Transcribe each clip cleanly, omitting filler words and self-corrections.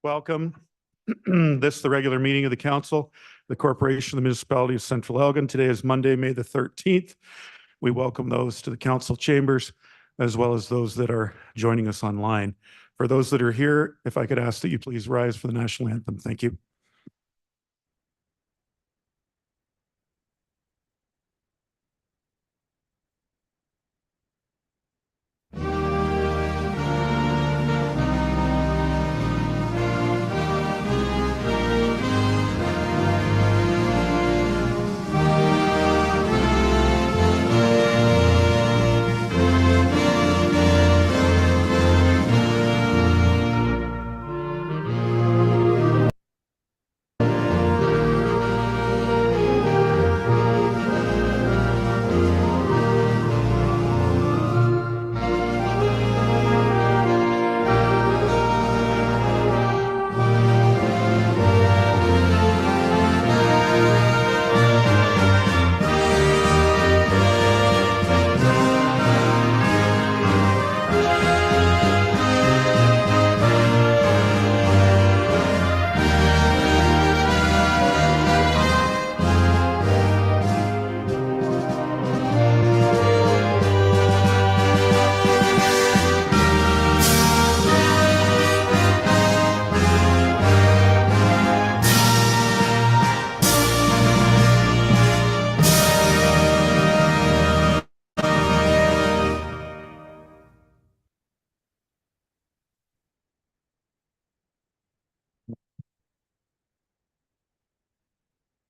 Welcome. This is the regular meeting of the council, the corporation, the municipality of Central Elgin. Today is Monday, May the 13th. We welcome those to the council chambers, as well as those that are joining us online. For those that are here, if I could ask that you please rise for the national anthem. Thank you.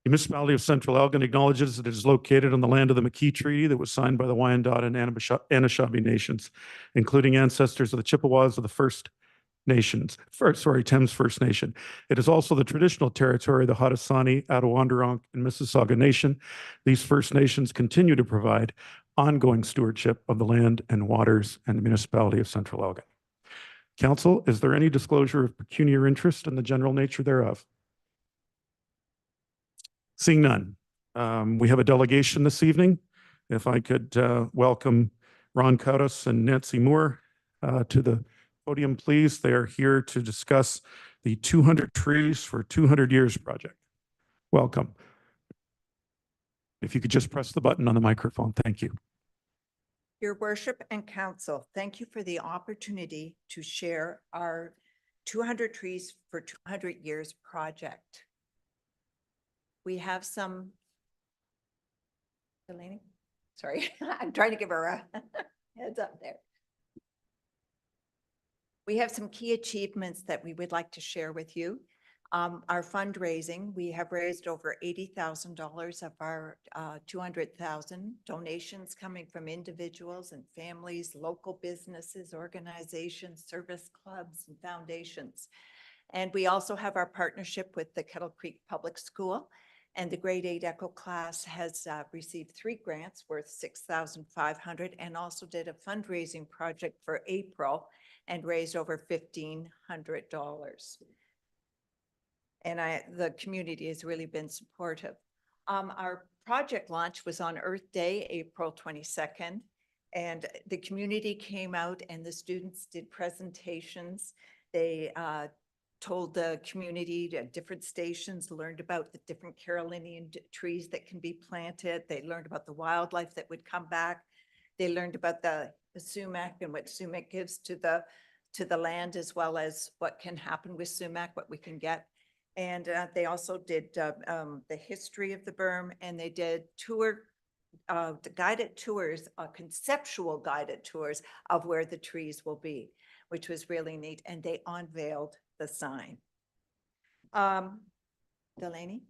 The municipality of Central Elgin acknowledges that it is located on the land of the McKee Treaty that was signed by the Wyandot and Anishinaabe nations, including ancestors of the Chippewas of the First Nations, Thames First Nation. It is also the traditional territory of the Haudenosaunee, Attawandaron, and Mississauga Nation. These First Nations continue to provide ongoing stewardship of the land and waters and the municipality of Central Elgin. Council, is there any disclosure of pecuniary interest in the general nature thereof? Seeing none, we have a delegation this evening. If I could welcome Ron Koudys and Nancy Moore to the podium, please. They are here to discuss the 200 Trees for 200 Years project. Welcome. If you could just press the button on the microphone. Thank you. Your worship and council, thank you for the opportunity to share our 200 Trees for 200 Years project. We have some, Delaney, sorry, I'm trying to give her a heads up there. We have some key achievements that we would like to share with you. Our fundraising, we have raised over $80,000 of our 200,000 donations coming from individuals and families, local businesses, organizations, service clubs, and foundations. And we also have our partnership with the Kettle Creek Public School. And the grade 8 Echo class has received 3 grants worth $6,500 and also did a fundraising project for April and raised over $1,500. And the community has really been supportive. Our project launch was on Earth Day, April 22nd, and the community came out and the students did presentations. They told the community at different stations, learned about the different Carolinian trees that can be planted. They learned about the wildlife that would come back. They learned about the sumac and what sumac gives to the land, as well as what can happen with sumac, what we can get. And they also did the history of the berm, and they did the guided tours, conceptual guided tours of where the trees will be, which was really neat. And they unveiled the sign. Delaney?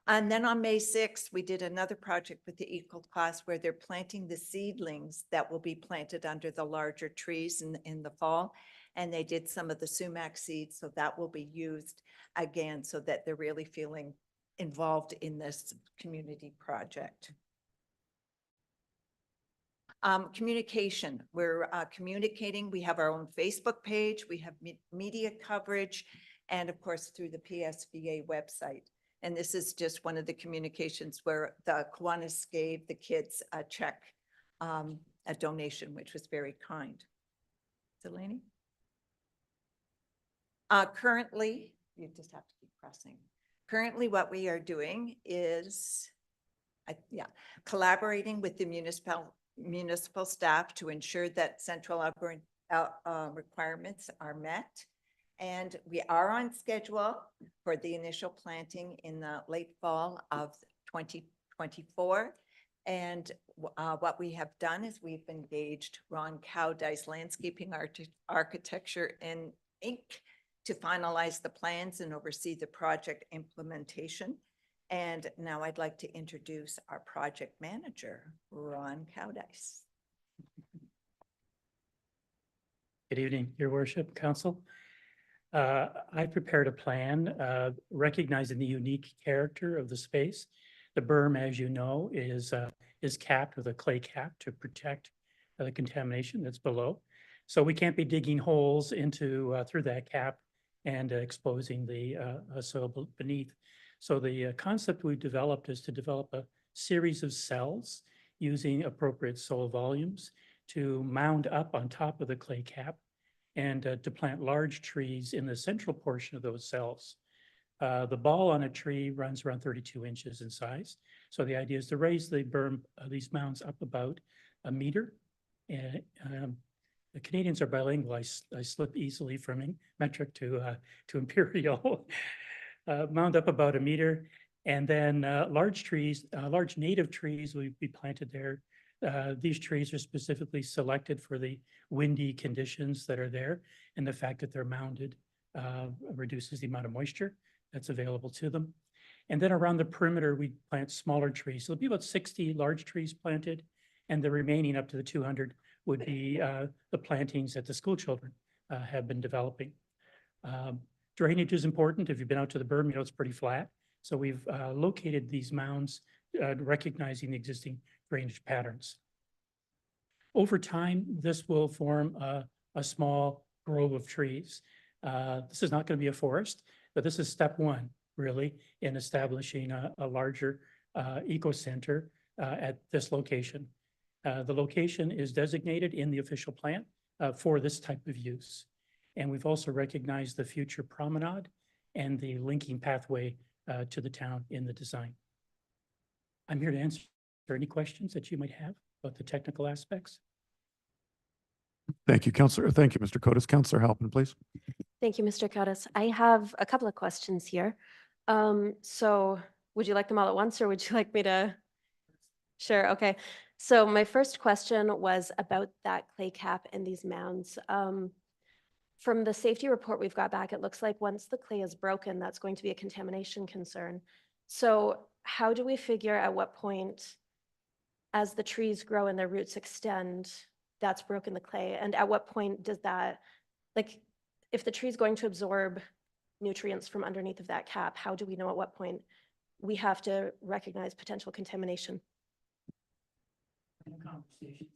And then on May 6th, we did another project with the Equal class where they're planting the seedlings that will be planted under the larger trees in the fall. And they did some of the sumac seeds, so that will be used again, so that they're really feeling involved in this community project. Communication, we're communicating. We have our own Facebook page, we have media coverage, and of course through the PSVA website. And this is just one of the communications where the Kiwanis gave the kids a check, a donation, which was very kind. Delaney? Currently, you just have to keep pressing. Currently, what we are doing is, collaborating with the municipal staff to ensure that central Alberta requirements are met. And we are on schedule for the initial planting in the late fall of 2024. And what we have done is we've engaged Ron Koudys Landscaping Architecture and Inc. to finalize the plans and oversee the project implementation. And now I'd like to introduce our project manager, Ron Koudys. Good evening, Your Worship, Council. I prepared a plan recognizing the unique character of the space. The berm, as you know, is capped with a clay cap to protect the contamination that's below. So we can't be digging holes into through that cap and exposing the soil beneath. So the concept we've developed is to develop a series of cells using appropriate soil volumes to mound up on top of the clay cap and to plant large trees in the central portion of those cells. The ball on a tree runs around 32 inches in size. So the idea is to raise the berm, these mounds up about a meter. And the Canadians are bilingual. I slip easily from metric to imperial. Mound up about a meter. And then large trees, large native trees will be planted there. These trees are specifically selected for the windy conditions that are there, and the fact that they're mounded reduces the amount of moisture that's available to them. And then around the perimeter, we plant smaller trees. So there'll be about 60 large trees planted, and the remaining up to the 200 would be the plantings that the school children have been developing. Drainage is important. If you've been out to the berm, you know it's pretty flat. So we've located these mounds recognizing the existing drainage patterns. Over time, this will form a small grove of trees. This is not going to be a forest, but this is step one, really, in establishing a larger eco-center at this location. The location is designated in the official plan for this type of use. And we've also recognized the future promenade and the linking pathway to the town in the design. I'm here to answer any questions that you might have about the technical aspects. Thank you, Councillor. Thank you, Mr. Koudys. Councillor Halpin, please. Thank you, Mr. Koudys. I have a couple of questions here. So would you like them all at once, or would you like me to? Sure, okay. So my first question was about that clay cap and these mounds. From the safety report we've got back, it looks like once the clay is broken, that's going to be a contamination concern. So how do we figure at what point, as the trees grow and their roots extend, that's broken the clay? And at what point does that, like, if the tree is going to absorb nutrients from underneath of that cap, how do we know at what point we have to recognize potential contamination? Conversation.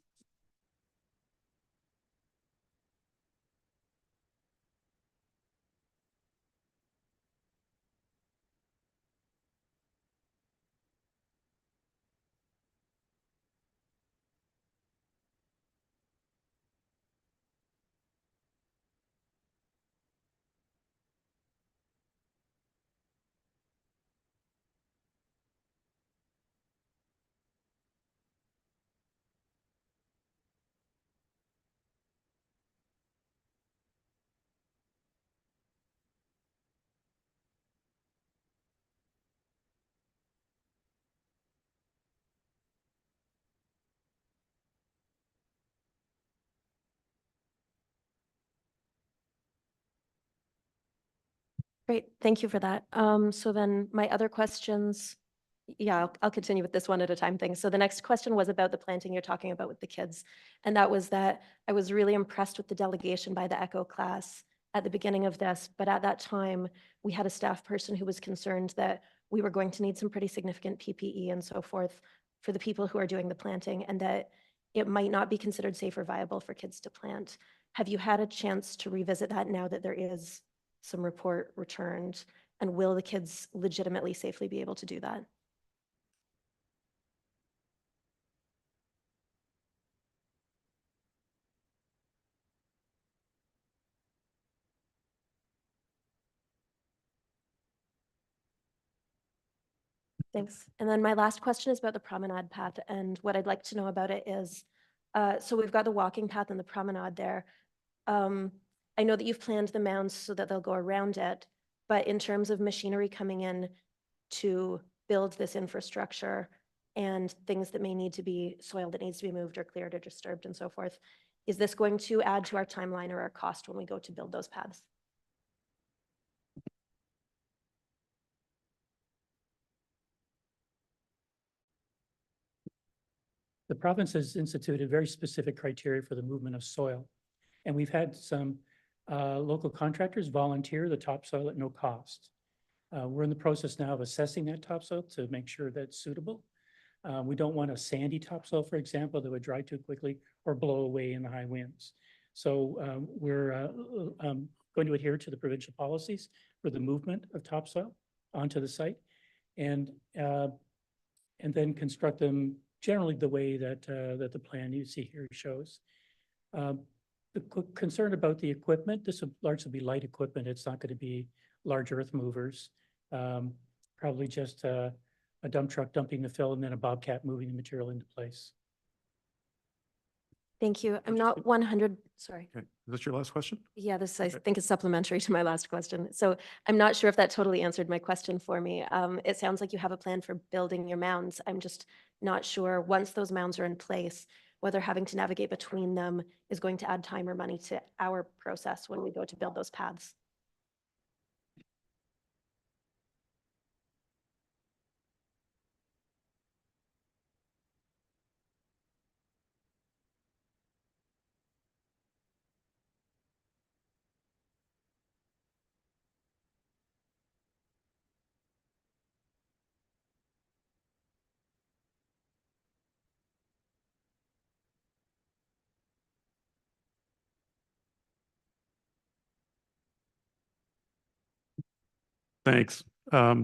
Great, thank you for that. So then my other questions, yeah, I'll continue with this one at a time thing. So the next question was about the planting you're talking about with the kids. And that was that I was really impressed with the delegation by the ECHO class at the beginning of this. But at that time, we had a staff person who was concerned that we were going to need some pretty significant PPE and so forth for the people who are doing the planting, and that it might not be considered safe or viable for kids to plant. Have you had a chance to revisit that now that there is some report returned, and will the kids legitimately safely be able to do that? Thanks. And then my last question is about the promenade path, and what I'd like to know about it is, so we've got the walking path and the promenade there. I know that you've planned the mounds so that they'll go around it, but in terms of machinery coming in to build this infrastructure and things that may need to be, soil that needs to be moved or cleared or disturbed and so forth, is this going to add to our timeline or our cost when we go to build those paths? The province has instituted very specific criteria for the movement of soil. And we've had some local contractors volunteer the topsoil at no cost. We're in the process now of assessing that topsoil to make sure that's suitable. We don't want a sandy topsoil, for example, that would dry too quickly or blow away in the high winds. So we're going to adhere to the provincial policies for the movement of topsoil onto the site, and then construct them generally the way that that the plan you see here shows. The concern about the equipment, this will largely be light equipment. It's not going to be large earth movers. Probably just a dump truck dumping the fill and then a bobcat moving the material into place. Thank you. I'm not 100, sorry. Okay, is this your last question? Yeah, this I Okay. think is supplementary to my last question. So I'm not sure if that totally answered my question for me. It sounds like you have a plan for building your mounds. I'm just not sure, once those mounds are in place, whether having to navigate between them is going to add time or money to our process when we go to build those paths. Thanks.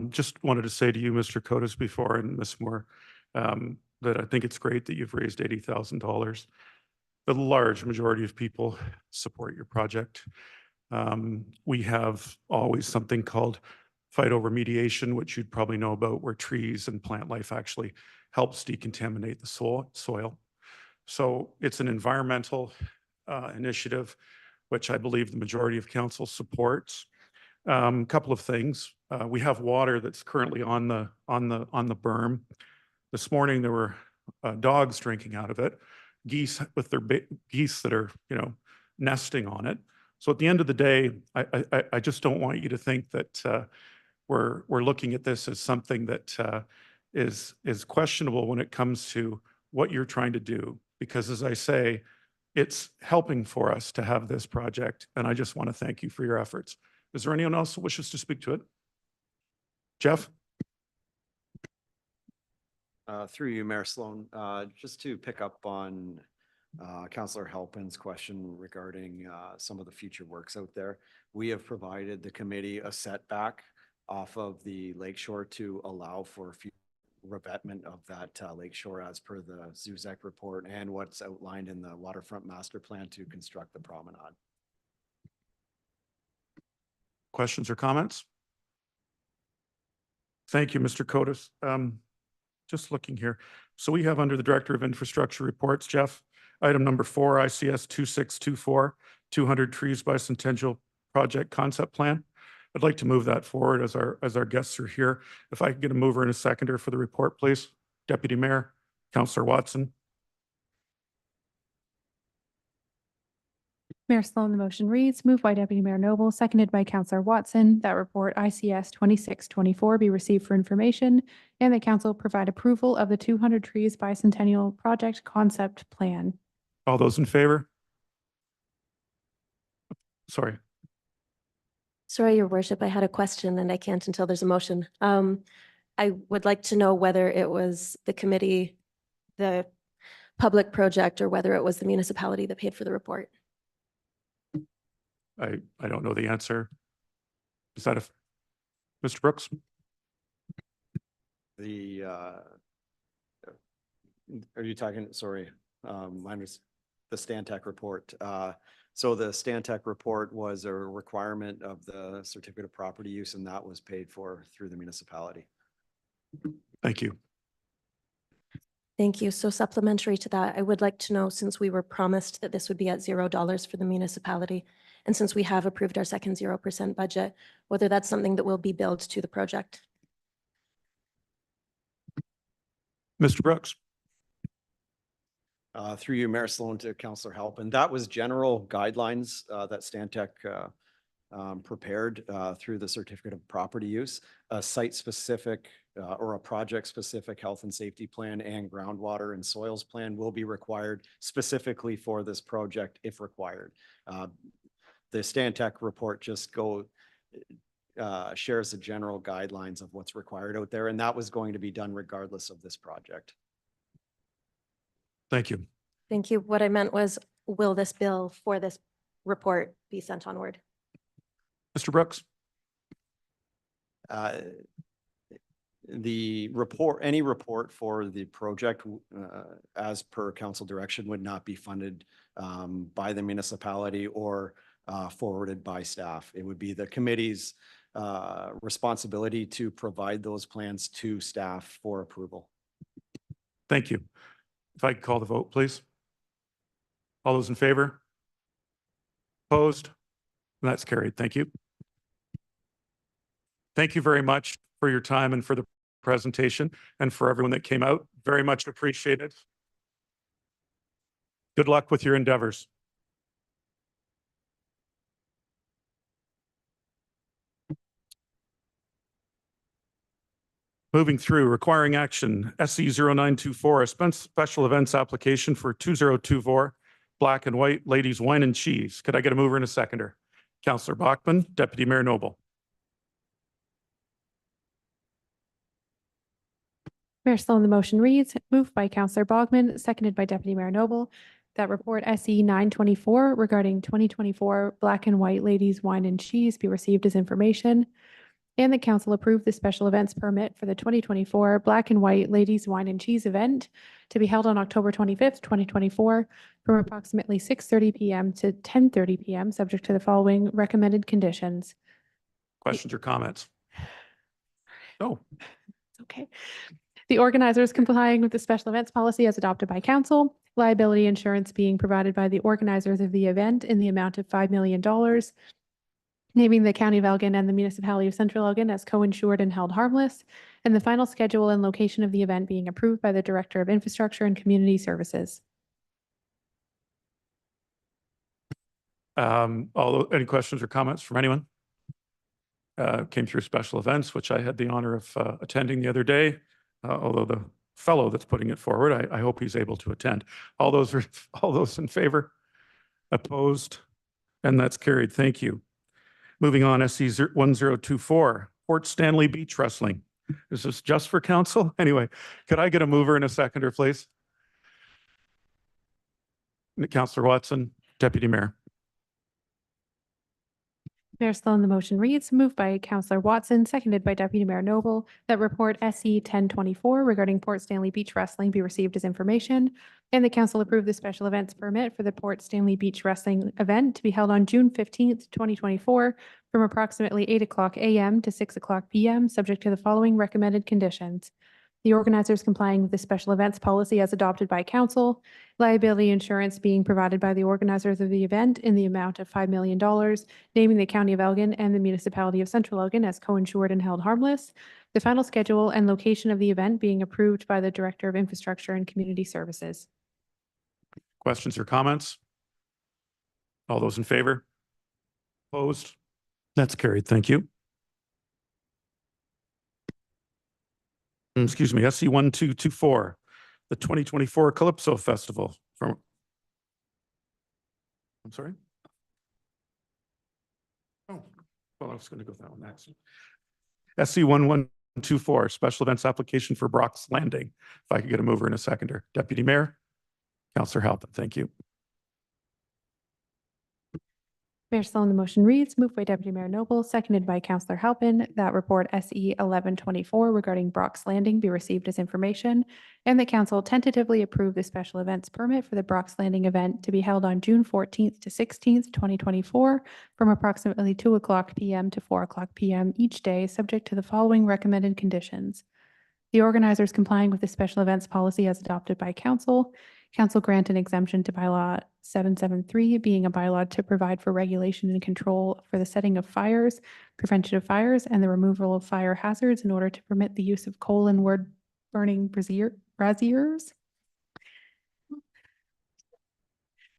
Just wanted to say to you, Mr. Koudys, before, and Ms. Moore, that I think it's great that you've raised $80,000. The large majority of people support your project. We have always something called phytoremediation, which you'd probably know about, where trees and plant life actually helps decontaminate the soil. So it's an environmental initiative, which I believe the majority of council supports. Couple of things. We have water that's currently on the berm. This morning there were dogs drinking out of it, geese with their geese that are nesting on it. So at the end of the day, I just don't want you to think that we're looking at this as something that is questionable when it comes to what you're trying to do. Because as I say, it's helping for us to have this project, and I just want to thank you for your efforts. Is there anyone else who wishes to speak to it? Jeff? Through you, Mayor Sloan, just to pick up on Councillor Halpin's question regarding some of the future works out there. We have provided the committee a setback off of the lakeshore to allow for revetment of that lakeshore as per the Zuzek report and what's outlined in the waterfront master plan to construct the promenade. Questions or comments? Thank you, Mr. Koudys. Just looking here. So we have under the Director of Infrastructure reports, Jeff, item number 4, ICS 2624, 200 Trees Bicentennial Project Concept Plan. I'd like to move that forward as our guests are here. If I could get a mover and a seconder for the report, please. Deputy Mayor, Councillor Watson. Mayor Sloan, the motion reads, moved by Deputy Mayor Noble, seconded by Councillor Watson, that report ICS 2624 be received for information and that council provide approval of the 200 Trees Bicentennial Project Concept Plan. All those in favor? Sorry. Sorry, Your Worship, I had a question and I can't until there's a motion. I would like to know whether it was the committee, the public project, or whether it was the municipality that paid for the report. I don't know the answer. Is that Mr. Brooks? The are you talking, sorry, mine was the Stantec report. So the Stantec report was a requirement of the certificate of property use, and that was paid for through the municipality. Thank you. Thank you. So supplementary to that, I would like to know, since we were promised that this would be at $0 for the municipality, and since we have approved our second 0% budget, whether that's something that will be billed to the project. Mr. Brooks. Through you, Mayor Sloan, to Councillor Halpin. That was general guidelines that Stantec prepared through the certificate of property use. A site-specific or a project-specific health and safety plan and groundwater and soils plan will be required specifically for this project if required. The Stantec report just shares the general guidelines of what's required out there, and that was going to be done regardless of this project. Thank you. Thank you. What I meant was, will this bill for this report be sent onward? Mr. Brooks. The report, any report for the project, as per council direction, would not be funded by the municipality or forwarded by staff. It would be the committee's responsibility to provide those plans to staff for approval. Thank you. If I could call the vote, please. All those in favor? Opposed? And that's carried. Thank you. Thank you very much for your time and for the presentation, and for everyone that came out. Very much appreciated. Good luck with your endeavors. Moving through, requiring action, SE 0924, a special events application for 2024 Black and White Ladies Wine and Cheese. Could I get a mover and a seconder? Councillor Bachman, Deputy Mayor Noble. Mayor Sloan, the motion reads, moved by Councillor Bogman, seconded by Deputy Mayor Noble, that report SE 924 regarding 2024 Black and White Ladies Wine and Cheese be received as information, and the council approve the special events permit for the 2024 Black and White Ladies Wine and Cheese event to be held on October 25th, 2024, from approximately 6:30 p.m. to 10:30 p.m., subject to the following recommended conditions. Questions or comments? No. Okay. The organizers complying with the special events policy as adopted by council, liability insurance being provided by the organizers of the event in the amount of $5 million, naming the County of Elgin and the Municipality of Central Elgin as co-insured and held harmless, and the final schedule and location of the event being approved by the Director of Infrastructure and Community Services. Any questions or comments from anyone? Came through special events, which I had the honor of attending the other day. Although the fellow that's putting it forward, I hope he's able to attend. All those in favor? Opposed? And that's carried. Thank you. Moving on, SC 1024, Port Stanley Beach Wrestling. Is this just for council? Anyway, could I get a mover and a seconder, please? Councillor Watson, Deputy Mayor. Mayor Sloan, the motion reads, moved by Councillor Watson, seconded by Deputy Mayor Noble, that report SE 1024 regarding Port Stanley Beach Wrestling be received as information, and the council approve the special events permit for the Port Stanley Beach Wrestling event to be held on June 15th, 2024, from approximately 8:00 a.m. to 6:00 p.m., subject to the following recommended conditions. The organizers complying with the special events policy as adopted by council, liability insurance being provided by the organizers of the event in the amount of $5 million, naming the County of Elgin and the Municipality of Central Elgin as co-insured and held harmless, the final schedule and location of the event being approved by the Director of Infrastructure and Community Services. Questions or comments? All those in favor? Opposed? That's carried. Thank you. Excuse me, SC 1224, the 2024 C.A.L.I.P.S.O Festival. I'm sorry? Oh, well, I was going to go with that one next. SC 1124, special events application for Brock's Landing. If I could get a mover and a seconder. Deputy Mayor, Councillor Halpin, thank you. Mayor Sloan, the motion reads, moved by Deputy Mayor Noble, seconded by Councillor Halpin, that report SE 1124 regarding Brock's Landing be received as information, and the council tentatively approve the special events permit for the Brock's Landing event to be held on June 14th to 16th, 2024, from approximately 2:00 p.m. to 4:00 p.m. each day, subject to the following recommended conditions. The organizers complying with the special events policy as adopted by council. Council grant an exemption to bylaw 773, being a bylaw to provide for regulation and control for the setting of fires, prevention of fires, and the removal of fire hazards in order to permit the use of coal and wood burning braziers.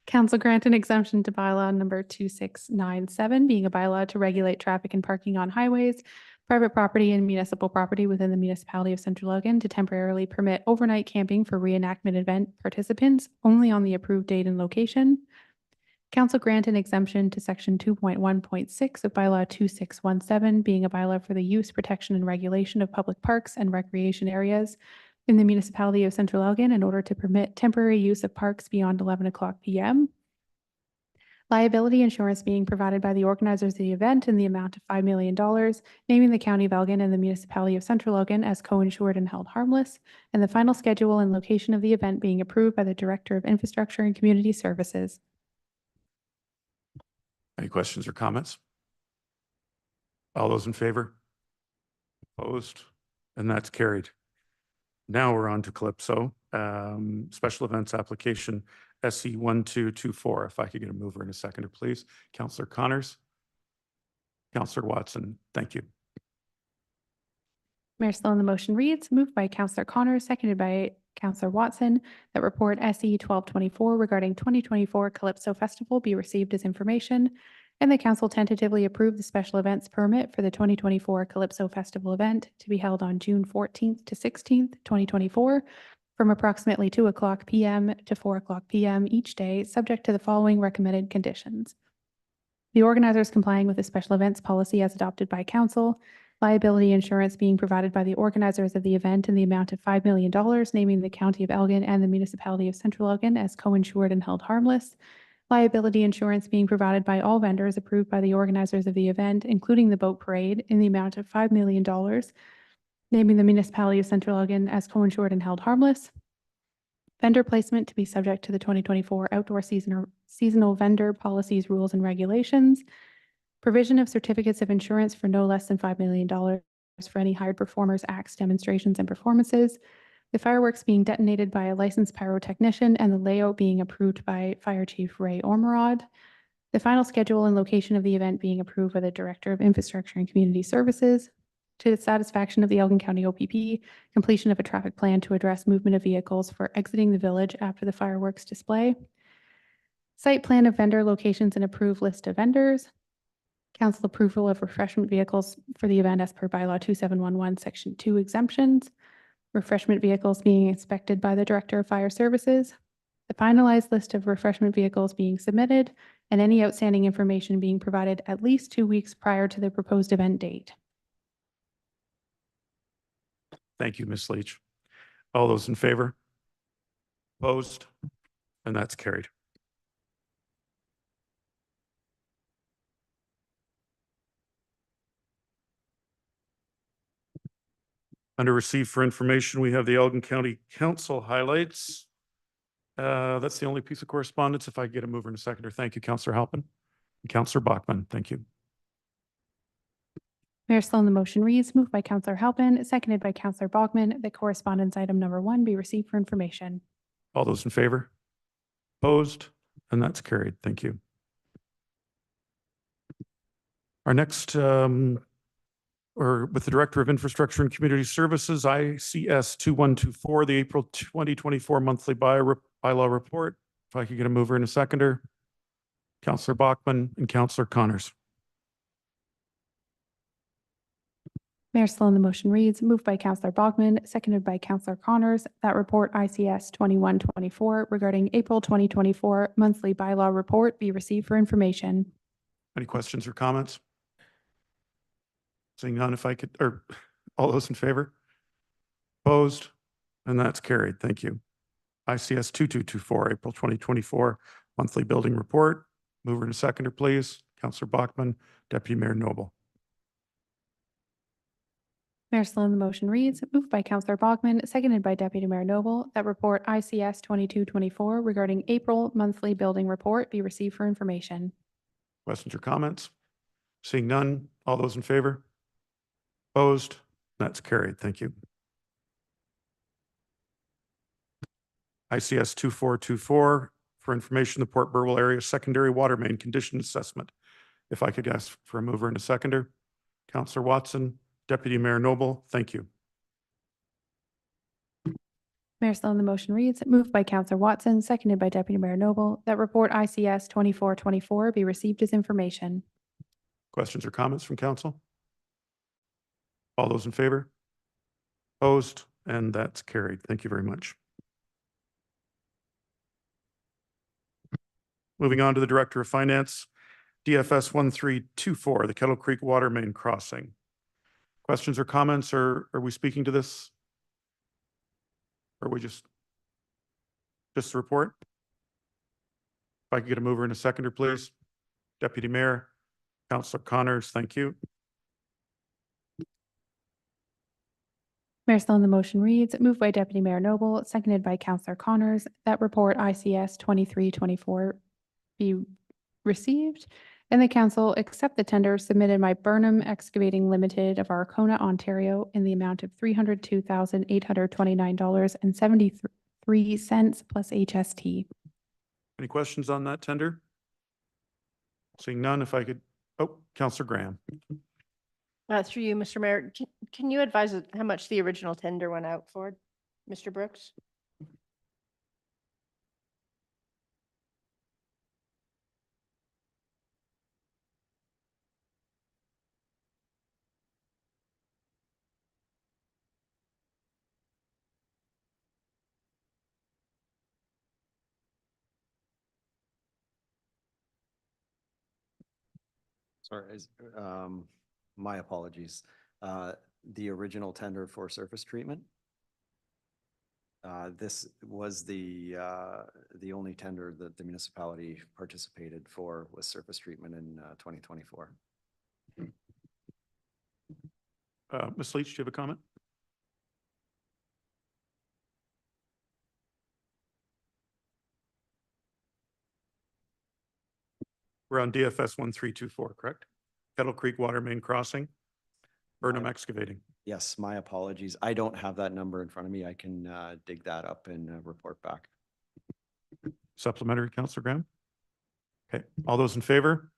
Council grant an exemption to bylaw number 2697, being a bylaw to regulate traffic and parking on highways, private property and municipal property within the municipality of Central Elgin to temporarily permit overnight camping for reenactment event participants only on the approved date and location. Council grant an exemption to section 2.1.6 of bylaw 2617, being a bylaw for the use, protection, and regulation of public parks and recreation areas in the municipality of Central Elgin in order to permit temporary use of parks beyond 11 o'clock p.m. Liability insurance being provided by the organizers of the event in the amount of $5 million, naming the County of Elgin and the municipality of Central Elgin as co-insured and held harmless, and the final schedule and location of the event being approved by the Director of Infrastructure and Community Services. Any questions or comments? All those in favor? Opposed? And that's carried. Now we're on to C.A.L.I.P.S.O, special events application SE 1224. If I could get a mover and a seconder, please. Councillor Connors. Councillor Watson, thank you. Mayor Sloan, the motion reads, moved by Councillor Connors, seconded by Councillor Watson, that report SE 1224 regarding 2024 C.A.L.I.P.S.O Festival be received as information, and the council tentatively approve the special events permit for the 2024 C.A.L.I.P.S.O Festival event to be held on June 14th to 16th, 2024, from approximately 2 o'clock p.m. to 4 o'clock p.m. each day, subject to the following recommended conditions. The organizers complying with the special events policy as adopted by council, liability insurance being provided by the organizers of the event in the amount of $5 million, naming the County of Elgin and the municipality of Central Elgin as co-insured and held harmless, liability insurance being provided by all vendors approved by the organizers of the event, including the boat parade, in the amount of $5 million, naming the municipality of Central Elgin as co-insured and held harmless. Vendor placement to be subject to the 2024 outdoor seasonal vendor policies, rules, and regulations. Provision of certificates of insurance for no less than $5 million for any hired performers, acts, demonstrations, and performances. The fireworks being detonated by a licensed pyrotechnician and the layout being approved by Fire Chief Ray Ormerod. The final schedule and location of the event being approved by the Director of Infrastructure and Community Services. To the satisfaction of the Elgin County OPP, completion of a traffic plan to address movement of vehicles for exiting the village after the fireworks display. Site plan of vendor locations and approved list of vendors. Council approval of refreshment vehicles for the event as per bylaw 2711, section 2 exemptions. Refreshment vehicles being inspected by the Director of Fire Services. The finalized list of refreshment vehicles being submitted, and any outstanding information being provided at least 2 weeks prior to the proposed event date. Thank you, Ms. Leach. All those in favor? Opposed? And that's carried. Under Receive for Information, we have the Elgin County Council highlights. That's the only piece of correspondence. If I get a mover and a seconder, thank you, Councillor Halpin. And Councillor Bachman, thank you. Mayor Sloan, the motion reads, moved by Councillor Halpin, seconded by Councillor Bachman, that correspondence item number 1 be received for information. All those in favor? Opposed? And that's carried. Thank you. Our next, or with the Director of Infrastructure and Community Services, ICS 2124, the April 2024 monthly bylaw report. If I could get a mover and a seconder. Councillor Bachman and Councillor Connors. Mayor Sloan, the motion reads, moved by Councillor Bachman, seconded by Councillor Connors, that report ICS 2124 regarding April 2024 monthly bylaw report be received for information. Any questions or comments? Seeing none, if I could, or all those in favor? Opposed? And that's carried. Thank you. ICS 2224, April 2024 monthly building report. Mover and a seconder, please. Councillor Bachman, Deputy Mayor Noble. Mayor Sloan, the motion reads, moved by Councillor Bachman, seconded by Deputy Mayor Noble, that report ICS 2224 regarding April monthly building report be received for information. Questions or comments? Seeing none, all those in favor? Opposed? That's carried. Thank you. ICS 2424 for information, the Port Burwell Area Secondary Water Main Condition Assessment. If I could ask for a mover and a seconder. Councillor Watson, Deputy Mayor Noble, thank you. Mayor Sloan, the motion reads, moved by Councillor Watson, seconded by Deputy Mayor Noble, that report ICS 2424 be received as information. Questions or comments from council? All those in favor? Opposed? And that's carried. Thank you very much. Moving on to the Director of Finance, DFS 1324, the Kettle Creek Water Main Crossing. Questions or comments, or are we speaking to this? Or are we just the report? If I could get a mover and a seconder, please. Deputy Mayor, Councillor Connors, thank you. Mayor Sloan, the motion reads, moved by Deputy Mayor Noble, seconded by Councillor Connors, that report ICS 2324 be received, and the council accept the tender submitted by Burnham Excavating Limited of Arcona, Ontario, in the amount of $302,829.73 plus HST. Any questions on that tender? Seeing none, if I could, oh, Councillor Graham. Through you, Mr. Mayor, can you advise us how much the original tender went out for, Mr. Brooks? Sorry, my apologies. The original tender for surface treatment. This was the only tender that the municipality participated for was surface treatment in 2024. Ms. Leach, do you have a comment? We're on DFS 1324, correct? Kettle Creek Water Main Crossing, Burnham Excavating. Yes, my apologies. I don't have that number in front of me. I can dig that up and report back. Supplementary, Councillor Graham? Okay, all those in favor?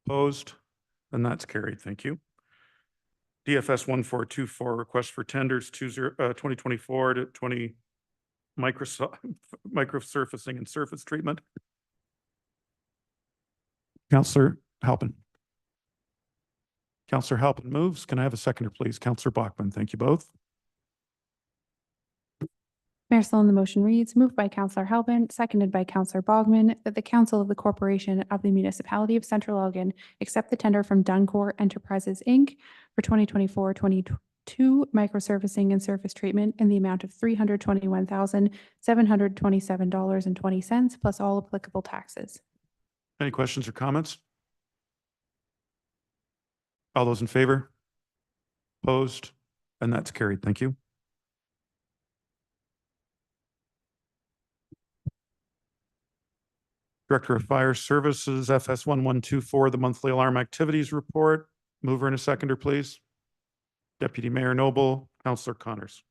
Opposed? And that's carried. Thank you. DFS 1424, request for tenders 2024 to 20 microsurfacing and surface treatment. Councillor Halpin. Councillor Halpin moves. Can I have a seconder, please? Councillor Bachman. Thank you both. Mayor Sloan, the motion reads, moved by Councillor Halpin, seconded by Councillor Bogman, that the Council of the Corporation of the Municipality of Central Elgin accept the tender from Duncor Enterprises, Inc. for 2024-22 microsurfacing and surface treatment in the amount of $321,727.20 plus all applicable taxes. Any questions or comments? All those in favor? Opposed? And that's carried. Thank you. Director of Fire Services, FS 1124, the monthly alarm activities report. Mover and a seconder, please. Deputy Mayor Noble, Councillor Connors.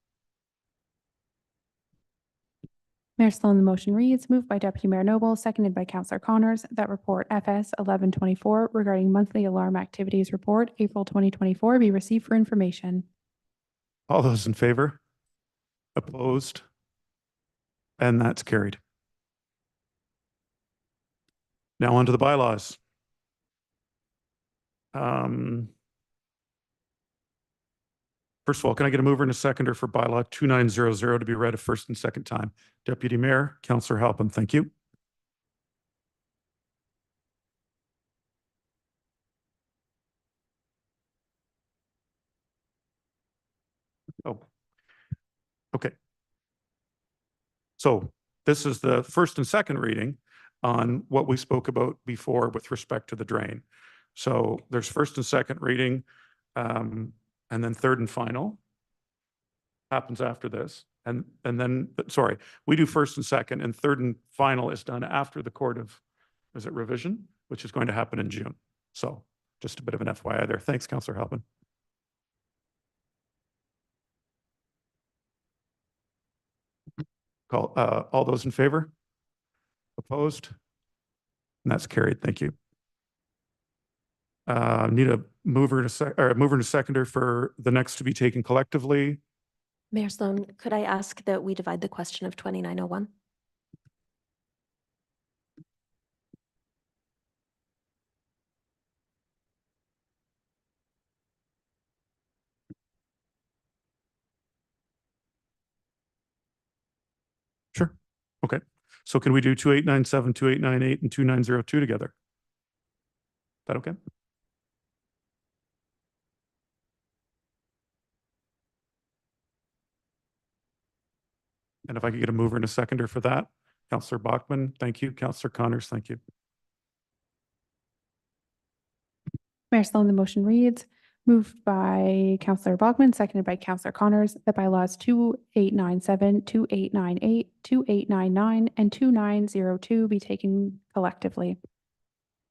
Mayor Sloan, the motion reads, moved by Deputy Mayor Noble, seconded by Councillor Connors, that report FS 1124 regarding monthly alarm activities report, April 2024, be received for information. All those in favor? Opposed? And that's carried. Now on to the bylaws. First of all, can I get a mover and a seconder for bylaw 2900 to be read a first and second time? Deputy Mayor, Councillor Halpin, thank you. Oh, okay. So this is the first and second reading on what we spoke about before with respect to the drain. So there's first and second reading, and then third and final happens after this. And then, sorry, we do first and second, and third and final is done after the court of, is it revision, which is going to happen in June. So just a bit of an FYI there. Thanks, Councillor Halpin. All those in favor? Opposed? And that's carried. Thank you. Need a mover and a seconder for the next to be taken collectively. Mayor Sloan, could I ask that we divide the question of 2901? Sure. Okay. So can we do 2897, 2898, and 2902 together? Is that okay? And if I could get a mover and a seconder for that, Councillor Bachman, thank you. Councillor Connors, thank you. Mayor Sloan, the motion reads, moved by Councillor Bachman, seconded by Councillor Connors, that bylaws 2897, 2898, 2899, and 2902 be taken collectively.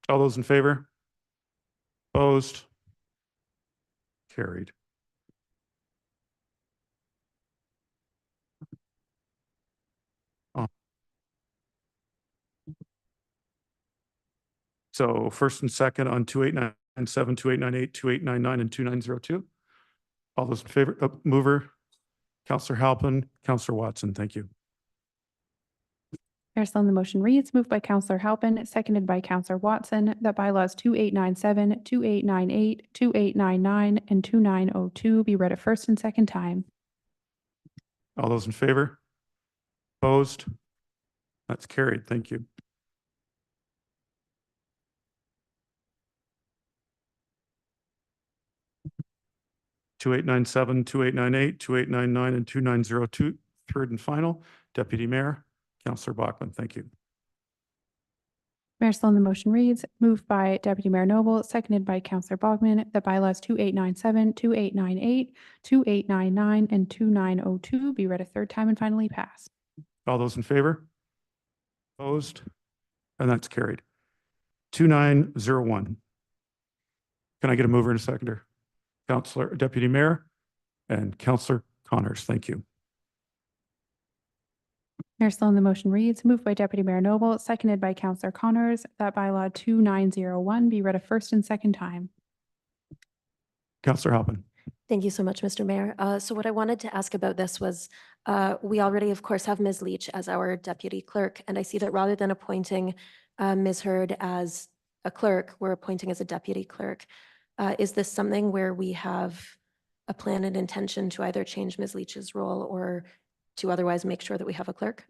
All those in favor? Opposed? Carried. So first and second on 2897, 2898, 2899, and 2902. All those in favor, mover, Councillor Halpin, Councillor Watson, thank you. Mayor Sloan, the motion reads, moved by Councillor Halpin, seconded by Councillor Watson, that bylaws 2897, 2898, 2899, and 2902 be read a first and second time. All those in favor? Opposed? That's carried. Thank you. Two eight nine seven, 2898, 2899, and 2902, third and final. Deputy Mayor, Councillor Bachman, thank you. Mayor Sloan, the motion reads, moved by Deputy Mayor Noble, seconded by Councillor Bogman, that bylaws 2897, 2898, 2899, and 2902 be read a third time and finally passed. All those in favor? Opposed? And that's carried. 2901. Can I get a mover and a seconder? Councillor, Deputy Mayor, and Councillor Connors, thank you. Mayor Sloan, the motion reads, moved by Deputy Mayor Noble, seconded by Councillor Connors, that bylaw 2901 be read a first and second time. Councillor Halpin. Thank you so much, Mr. Mayor. So what I wanted to ask about this was, we already, of course, have Ms. Leach as our deputy clerk, and I see that rather than appointing Ms. Hurd as a clerk, we're appointing as a deputy clerk. Is this something where we have a plan and intention to either change Ms. Leach's role or to otherwise make sure that we have a clerk?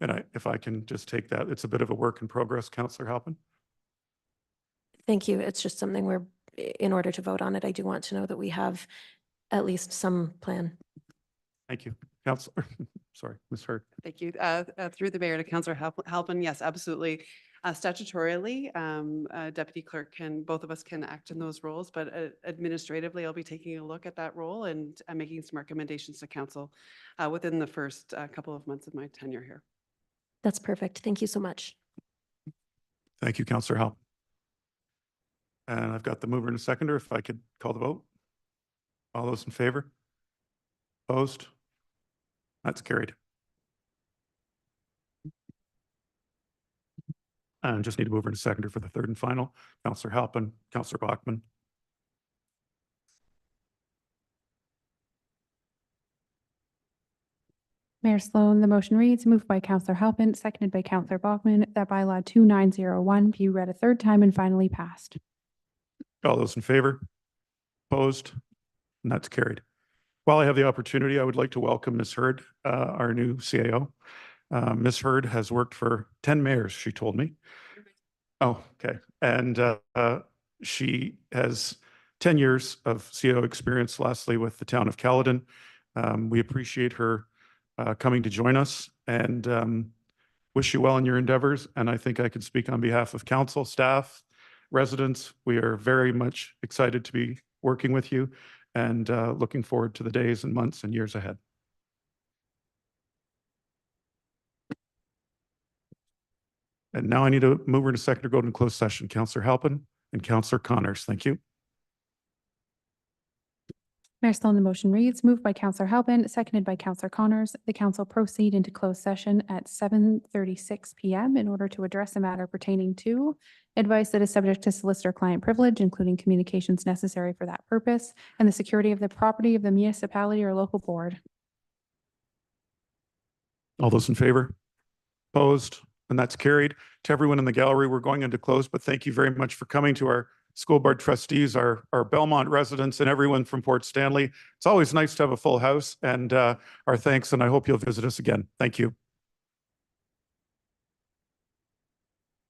And if I can just take that, it's a bit of a work in progress, Councillor Halpin. Thank you. It's just something where, in order to vote on it, I do want to know that we have at least some plan. Thank you. Councillor, sorry, Ms. Hurd. Thank you. Through the mayor to Councillor Halpin, yes, absolutely. Statutorily, deputy clerk both of us can act in those roles, but administratively, I'll be taking a look at that role and making some recommendations to council within the first couple of months of my tenure here. That's perfect. Thank you so much. Thank you, Councillor Halpin. And I've got the mover and a seconder, if I could call the vote. All those in favor? Opposed? That's carried. And just need a mover and a seconder for the third and final. Councillor Halpin, Councillor Bachman. Mayor Sloan, the motion reads, moved by Councillor Halpin, seconded by Councillor Bogman, that bylaw 2901 be read a third time and finally passed. All those in favor? Opposed? And that's carried. While I have the opportunity, I would like to welcome Ms. Hurd, our new CAO. Ms. Hurd has worked for 10 mayors, she told me. Oh, okay. And she has 10 years of CAO experience, lastly with the town of Caledon. We appreciate her coming to join us and wish you well in your endeavors. And I think I could speak on behalf of council, staff, residents. We are very much excited to be working with you and looking forward to the days and months and years ahead. And now I need a mover and a seconder to go into closed session. Councillor Halpin and Councillor Connors. Thank you. Mayor Sloan, the motion reads, moved by Counselor Halpin, seconded by Counselor Connors. The council proceed into closed session at 7:36 PM in order to address a matter pertaining to advice that is subject to solicitor-client privilege, including communications necessary for that purpose, and the security of the property of the municipality or local board. All those in favor? Opposed? And that's carried. To everyone in the gallery, we're going into close, but thank you very much for coming, to our school board trustees, our Belmont residents, and everyone from Port Stanley. It's always nice to have a full house, and our thanks, and I hope you'll visit us again. Thank you.